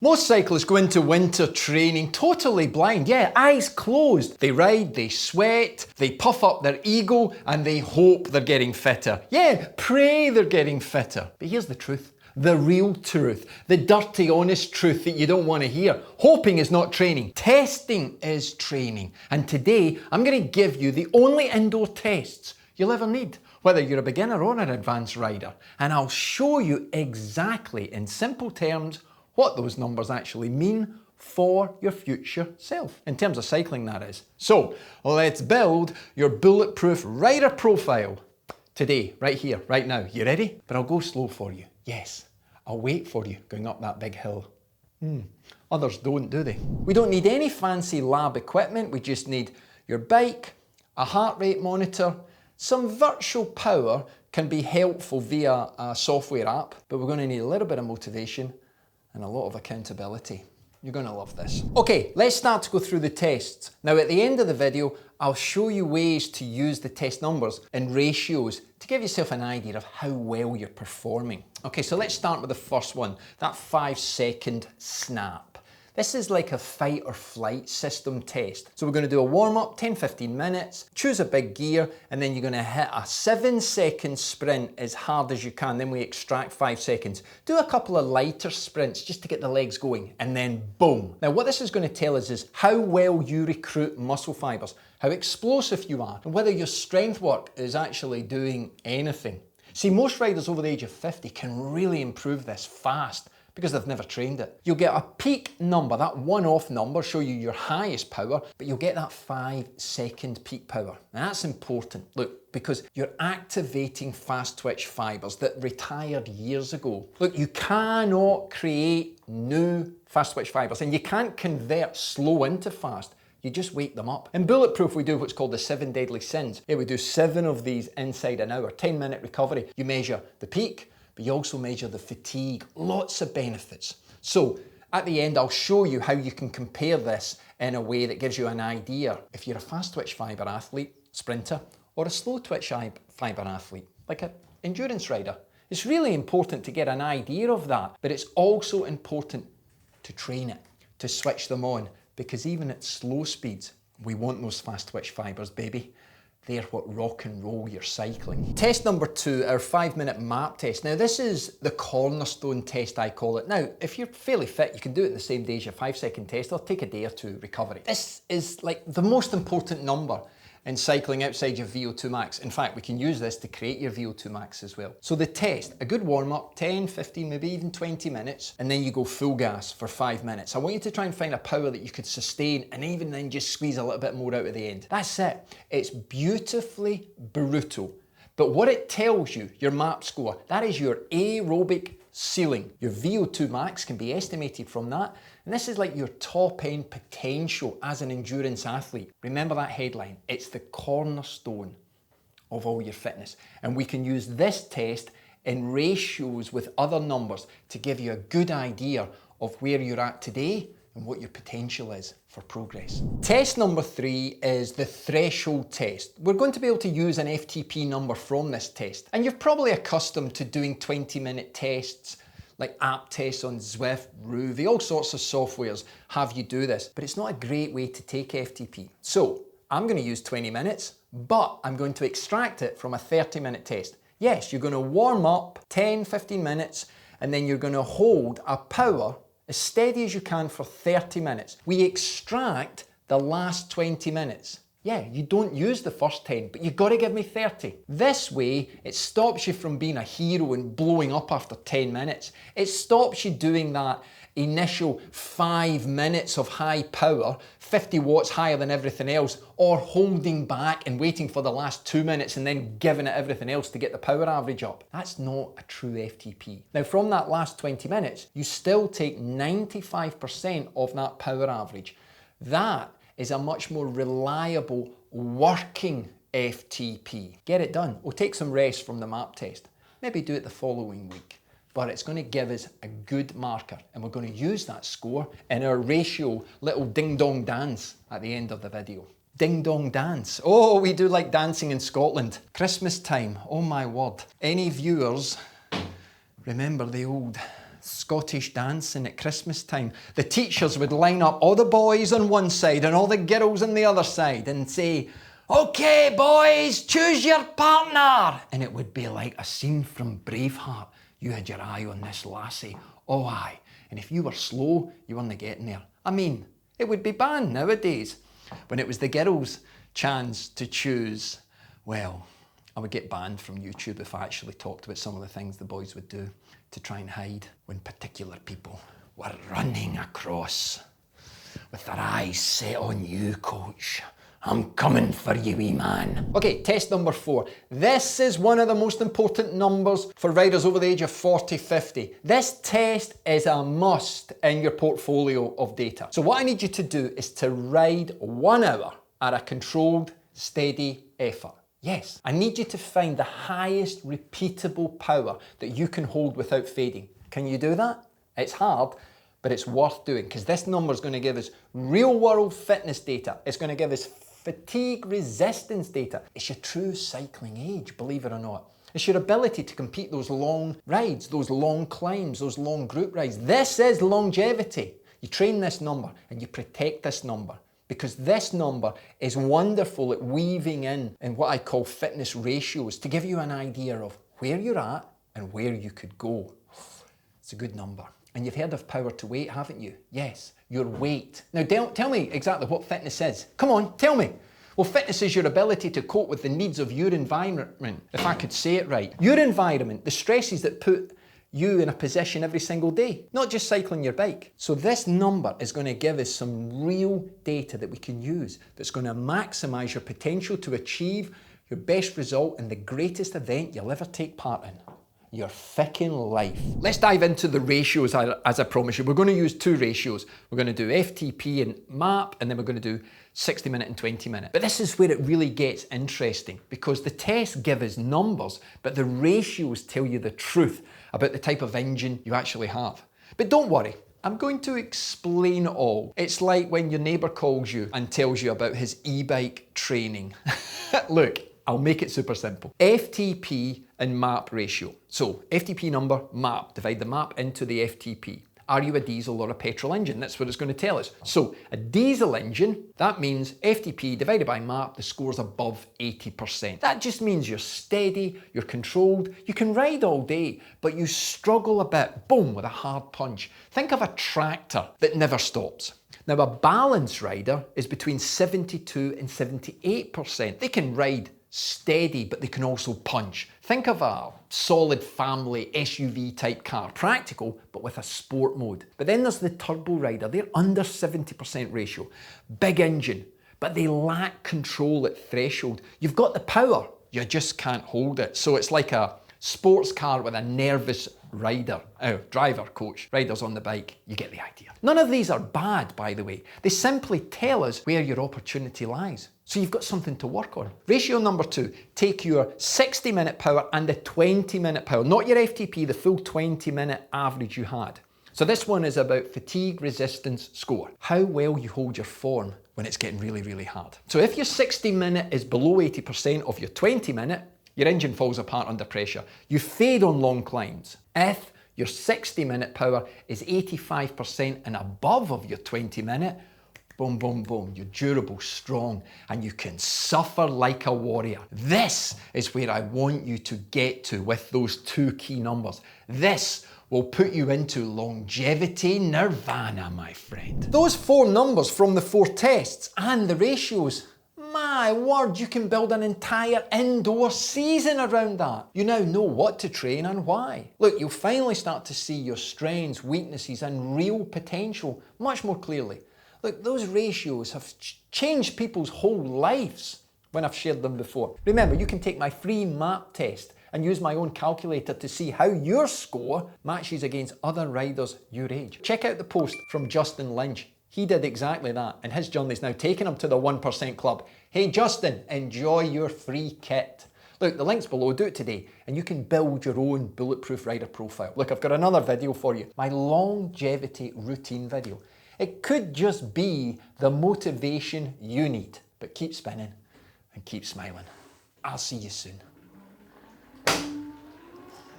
Most cyclists go into winter training totally blind, yeah, eyes closed. They ride, they sweat, they puff up their ego, and they hope they're getting fitter. Yeah, pray they're getting fitter. But here's the truth. The real truth, the dirty, honest truth that you don't want to hear. Hoping is not training. Testing is training. And today, I'm going to give you the only indoor tests you'll ever need, whether you're a beginner or an advanced rider. And I'll show you exactly, in simple terms, what those numbers actually mean for your future self, in terms of cycling that is. So let's build your bulletproof rider profile today, right here, right now. You ready? But I'll go slow for you. Yes, I'll wait for you going up that big hill. Others don't, do they? We don't need any fancy lab equipment. We just need your bike, a heart rate monitor, some virtual power can be helpful via a software app, but we're going to need a little bit of motivation and a lot of accountability. You're going to love this. Okay, let's start to go through the tests. Now at the end of the video, I'll show you ways to use the test numbers and ratios to give yourself an idea of how well you're performing. Okay, so let's start with the first one, that 5-second snap. This is like a fight or flight system test. So we're going to do a warm-up, 10-15 minutes, choose a big gear, and then you're going to hit a 7-second sprint as hard as you can. Then we extract 5 seconds. Do a couple of lighter sprints just to get the legs going, and then boom. Now what this is going to tell us is how well you recruit muscle fibers, how explosive you are, and whether your strength work is actually doing anything. See, most riders over the age of 50 can really improve this fast, because they've never trained it. You'll get a peak number, that one-off number, show you your highest power, but you'll get that 5-second peak power. Now that's important, look, because you're activating fast twitch fibers that retired years ago. Look, you cannot create new fast twitch fibers, and you can't convert slow into fast. You just wake them up. In Bulletproof, we do what's called the 7 deadly sins. Yeah, we do 7 of these inside an hour, 10-minute recovery. You measure the peak, but you also measure the fatigue, lots of benefits. So at the end, I'll show you how you can compare this in a way that gives you an idea if you're a fast twitch fiber athlete, sprinter, or a slow twitch fiber athlete, like an endurance rider. It's really important to get an idea of that, but it's also important to train it, to switch them on, because even at slow speeds, we want those fast twitch fibers, baby. They're what rock and roll your cycling. Test number 2, our 5-minute map test. Now this is the cornerstone test, I call it. Now, if you're fairly fit, you can do it the same day as your 5-second test. It'll take a day or two recovery. This is like the most important number in cycling outside your VO2 max. In fact, we can use this to create your VO2 max as well. So the test, a good warm-up, 10, 15, maybe even 20 minutes, and then you go full gas for 5 minutes. I want you to try and find a power that you could sustain and even then just squeeze a little bit more out at the end. That's it. It's beautifully brutal. But what it tells you, your MAP score, that is your aerobic ceiling. Your VO2 max can be estimated from that. And this is like your top end potential as an endurance athlete. Remember that headline, it's the cornerstone of all your fitness. And we can use this test in ratios with other numbers to give you a good idea of where you're at today and what your potential is for progress. Test number 3 is the threshold test. We're going to be able to use an FTP number from this test. And you're probably accustomed to doing 20-minute tests, like app tests on Zwift, Ruvi, all sorts of softwares have you do this, but it's not a great way to take FTP. So I'm going to use 20 minutes, but I'm going to extract it from a 30-minute test. Yes, you're going to warm up 10, 15 minutes, and then you're going to hold a power as steady as you can for 30 minutes. We extract the last 20 minutes. Yeah, you don't use the first 10, but you've got to give me 30. This way, it stops you from being a hero and blowing up after 10 minutes. It stops you doing that initial 5 minutes of high power, 50 watts higher than everything else, or holding back and waiting for the last 2 minutes and then giving it everything else to get the power average up. That's not a true FTP. Now from that last 20 minutes, you still take 95% of that power average. That is a much more reliable working FTP. Get it done. We'll take some rest from the MAP test. Maybe do it the following week. But it's going to give us a good marker, and we're going to use that score in our ratio little ding-dong dance at the end of the video. Ding-dong dance. Oh, we do like dancing in Scotland. Christmas time, oh my word. Any viewers remember the old Scottish dancing at Christmas time. The teachers would line up all the boys on one side and all the girls on the other side and say, "Okay, boys, choose your partner." And it would be like a scene from Braveheart. You had your eye on this lassie. Oh, aye. And if you were slow, you weren't getting there. I mean, it would be banned nowadays. When it was the girls' chance to choose, well, I would get banned from YouTube if I actually talked about some of the things the boys would do to try and hide when particular people were running across with their eyes set on you, coach. I'm coming for you, wee man. Okay, test number 4. This is one of the most important numbers for riders over the age of 40, 50. This test is a must in your portfolio of data. So what I need you to do is to ride 1 hour at a controlled, steady effort. Yes, I need you to find the highest repeatable power that you can hold without fading. Can you do that? It's hard, but it's worth doing because this number is going to give us real world fitness data. It's going to give us fatigue resistance data. It's your true cycling age, believe it or not. It's your ability to compete those long rides, those long climbs, those long group rides. This is longevity. You train this number and you protect this number because this number is wonderful at weaving in what I call fitness ratios to give you an idea of where you're at and where you could go. It's a good number. And you've heard of power to weight, haven't you? Yes, your weight. Now tell me exactly what fitness is. Come on, tell me. Well, fitness is your ability to cope with the needs of your environment, if I could say it right. Your environment, the stresses that put you in a position every single day, not just cycling your bike. So this number is going to give us some real data that we can use that's going to maximize your potential to achieve your best result in the greatest event you'll ever take part in. Your ficking life. Let's dive into the ratios as I promised you. We're going to use 2 ratios. We're going to do FTP and MAP, and then we're going to do 60 minute and 20 minute. But this is where it really gets interesting because the tests give us numbers, but the ratios tell you the truth about the type of engine you actually have. But don't worry, I'm going to explain it all. It's like when your neighbour calls you and tells you about his e-bike training. Look, I'll make it super simple. FTP and MAP ratio. So FTP number, MAP, divide the MAP into the FTP. Are you a diesel or a petrol engine? That's what it's going to tell us. So a diesel engine, that means FTP divided by MAP, the score's above 80%. That just means you're steady, you're controlled, you can ride all day, but you struggle a bit, boom, with a hard punch. Think of a tractor that never stops. Now a balanced rider is between 72 and 78%. They can ride steady, but they can also punch. Think of a solid family SUV type car, practical, but with a sport mode. But then there's the turbo rider, they're under 70% ratio. Big engine, but they lack control at threshold. You've got the power, you just can't hold it. So it's like a sports car with a nervous driver, coach, riders on the bike, you get the idea. None of these are bad, by the way. They simply tell us where your opportunity lies. So you've got something to work on. Ratio number 2, take your 60-minute power and the 20-minute power, not your FTP, the full 20-minute average you had. So this one is about fatigue resistance score, how well you hold your form when it's getting really, really hard. So if your 60-minute is below 80% of your 20-minute, your engine falls apart under pressure. You fade on long climbs. If your 60-minute power is 85% and above of your 20-minute, boom, boom, boom, you're durable, strong, and you can suffer like a warrior. This is where I want you to get to with those 2 key numbers. This will put you into longevity nirvana, my friend. Those 4 numbers from the 4 tests and the ratios, my word, you can build an entire indoor season around that. You now know what to train and why. Look, you'll finally start to see your strengths, weaknesses, and real potential much more clearly. Look, those ratios have changed people's whole lives when I've shared them before. Remember, you can take my free MAP test and use my own calculator to see how your score matches against other riders your age. Check out the post from Justin Lynch. He did exactly that, and his journey's now taken him to the 1% club. Hey Justin, enjoy your free kit. Look, the link's below, do it today, and you can build your own Bulletproof rider profile. Look, I've got another video for you, my longevity routine video. It could just be the motivation you need, but keep spinning and keep smiling. I'll see you soon.